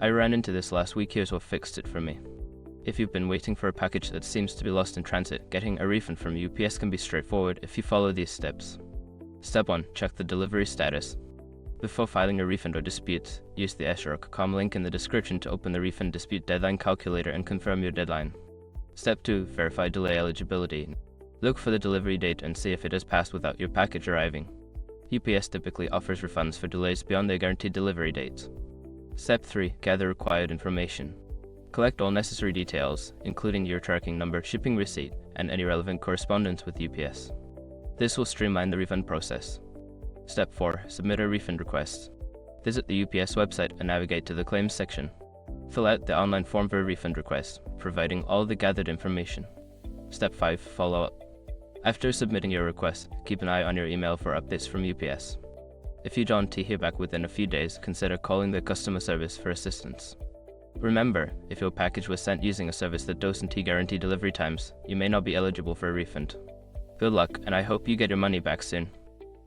I ran into this last week. Here's what fixed it for me. If you've been waiting for a package that seems to be lost in transit, getting a refund from UPS can be straightforward if you follow these steps. Step 1. Check the delivery status. Before filing a refund or dispute, use the s.com link in the description to open the refund dispute deadline calculator and confirm your deadline. Step 2. Verify delay eligibility. Look for the delivery date and see if it has passed without your package arriving. UPS typically offers refunds for delays beyond their guaranteed delivery dates. Step 3. Gather required information. Collect all necessary details, including your tracking number, shipping receipt, and any relevant correspondence with UPS. This will streamline the refund process. Step 4. Submit a refund request. Visit the UPS website and navigate to the claims section. Fill out the online form for a refund request, providing all the gathered information. Step 5. Follow up. After submitting your request, keep an eye on your email for updates from UPS. If you don't hear back within a few days, consider calling the customer service for assistance. Remember, if your package was sent using a service that doesn't guarantee delivery times, you may not be eligible for a refund. Good luck, and I hope you get your money back soon.